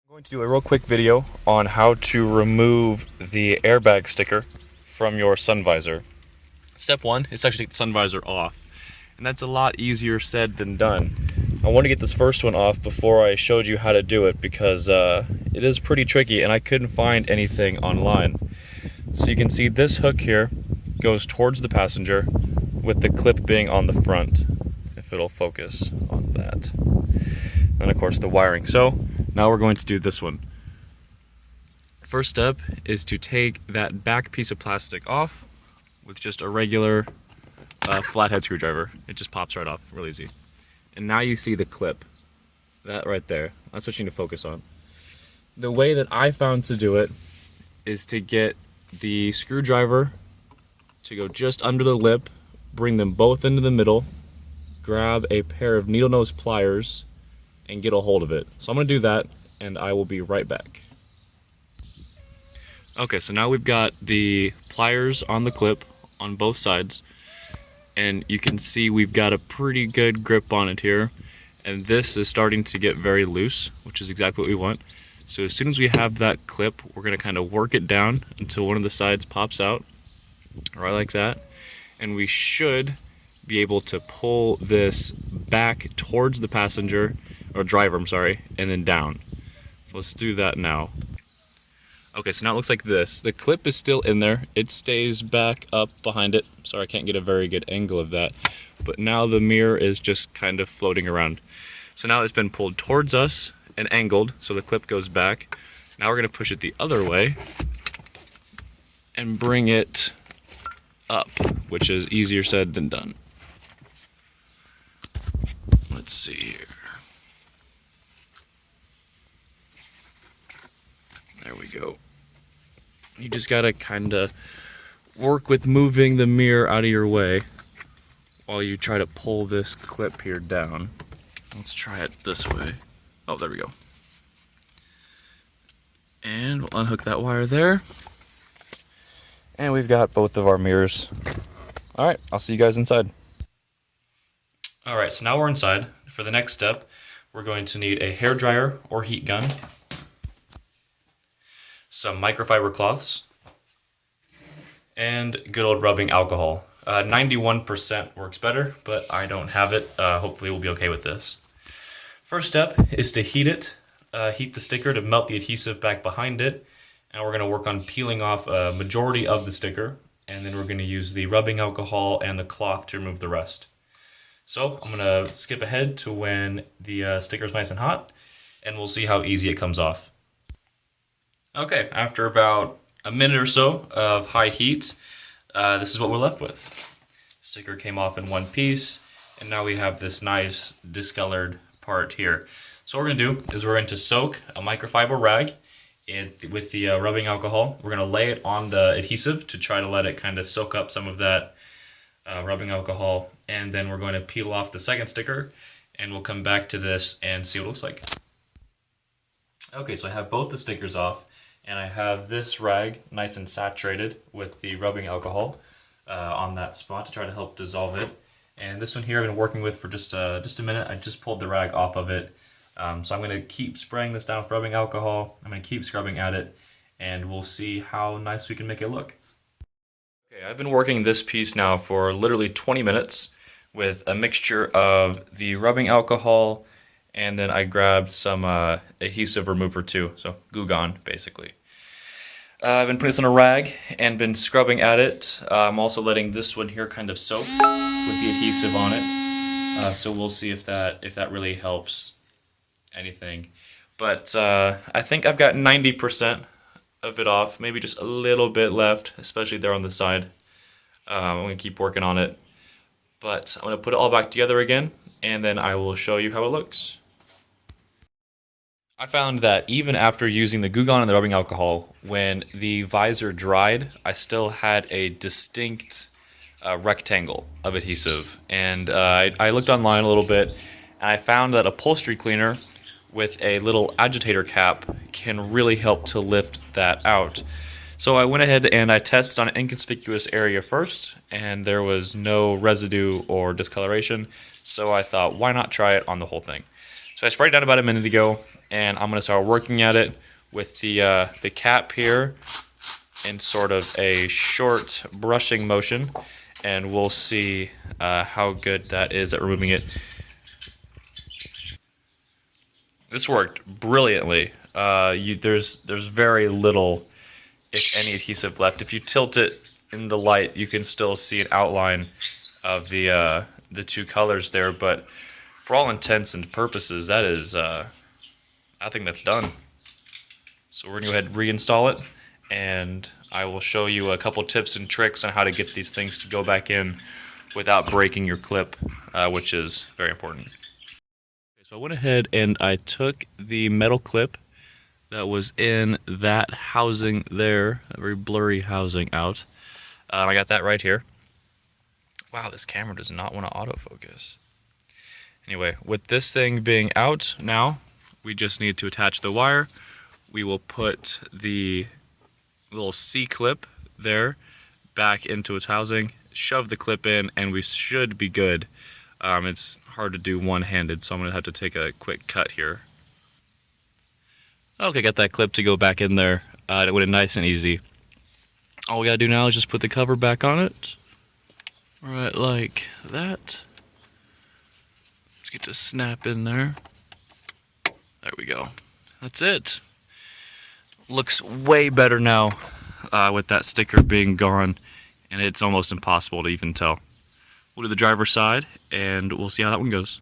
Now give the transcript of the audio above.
I'm going to do a real quick video on how to remove the airbag sticker from your sun visor. Step one is to actually take the sun visor off, and that's a lot easier said than done. I want to get this first one off before I showed you how to do it because it is pretty tricky and I couldn't find anything online. So you can see this hook here goes towards the passenger with the clip being on the front, if it'll focus on that. And of course the wiring. So now we're going to do this one. First step is to take that back piece of plastic off with just a regular flathead screwdriver. It just pops right off, real easy. And now you see the clip, that right there. That's what you need to focus on. The way that I found to do it is to get the screwdriver to go just under the lip, bring them both into the middle, grab a pair of needle nose pliers, and get a hold of it. So I'm gonna do that, and I will be right back. Okay, so now we've got the pliers on the clip on both sides, and you can see we've got a pretty good grip on it here, and this is starting to get very loose, which is exactly what we want. So as soon as we have that clip, we're gonna kind of work it down until one of the sides pops out, right like that, and we should be able to pull this back towards the passenger, or driver, I'm sorry, and then down. So let's do that now. Okay, so now it looks like this. The clip is still in there. It stays back up behind it. Sorry, I can't get a very good angle of that. But now the mirror is just kind of floating around. So now it's been pulled towards us and angled, so the clip goes back. Now we're gonna push it the other way and bring it up, which is easier said than done. Let's see here. There we go. You just gotta kind of work with moving the mirror out of your way while you try to pull this clip here down. Let's try it this way. Oh, there we go. And we'll unhook that wire there. And we've got both of our mirrors. All right, I'll see you guys inside. All right, so now we're inside. For the next step, we're going to need a hairdryer or heat gun, some microfiber cloths, and good old rubbing alcohol. 91% works better, but I don't have it. Hopefully we'll be okay with this. First step is to heat it. Heat the sticker to melt the adhesive back behind it. And we're gonna work on peeling off a majority of the sticker. And then we're gonna use the rubbing alcohol and the cloth to remove the rest. So I'm gonna skip ahead to when the sticker is nice and hot, and we'll see how easy it comes off. Okay, after about a minute or so of high heat, this is what we're left with. Sticker came off in one piece, and now we have this nice discolored part here. So what we're gonna do is we're going to soak a microfiber rag with the rubbing alcohol. We're gonna lay it on the adhesive to try to let it kind of soak up some of that rubbing alcohol, and then we're going to peel off the second sticker, and we'll come back to this and see what it looks like. Okay, so I have both the stickers off, and I have this rag nice and saturated with the rubbing alcohol on that spot to try to help dissolve it. And this one here I've been working with for just a minute. I just pulled the rag off of it. So I'm gonna keep spraying this down with rubbing alcohol. I'm gonna keep scrubbing at it, and we'll see how nice we can make it look. Okay, I've been working this piece now for literally 20 minutes with a mixture of the rubbing alcohol, and then I grabbed some adhesive remover too, so Goo Gone basically. I've been putting this on a rag and been scrubbing at it. I'm also letting this one here kind of soak with the adhesive on it. So we'll see if that really helps anything. But I think I've got 90% of it off, maybe just a little bit left, especially there on the side. I'm gonna keep working on it. But I'm gonna put it all back together again, and then I will show you how it looks. I found that even after using the Goo Gone and the rubbing alcohol, when the visor dried, I still had a distinct rectangle of adhesive. And I looked online a little bit, and I found that upholstery cleaner with a little agitator cap can really help to lift that out. So I went ahead and I tested on an inconspicuous area first, and there was no residue or discoloration. So I thought, why not try it on the whole thing? So I sprayed it down about a minute ago, and I'm going to start working at it with the cap here in sort of a short brushing motion, and we'll see how good that is at removing it. This worked brilliantly. There's very little, if any, adhesive left. If you tilt it in the light, you can still see an outline of the two colors there. But for all intents and purposes, that is, I think that's done. So we're gonna go ahead and reinstall it, and I will show you a couple tips and tricks on how to get these things to go back in without breaking your clip, which is very important. So I went ahead and I took the metal clip that was in that housing there, a very blurry housing, out. I got that right here. Wow, this camera does not want to autofocus. Anyway, with this thing being out now, we just need to attach the wire. We will put the little C-clip there back into its housing, shove the clip in, and we should be good. It's hard to do one-handed, so I'm going to have to take a quick cut here. Okay, got that clip to go back in there. It went in nice and easy. All we got to do now is just put the cover back on it. Right, like that. Let's get to snap in there. There we go. That's it. Looks way better now with that sticker being gone, and it's almost impossible to even tell. We'll do the driver's side, and we'll see how that one goes.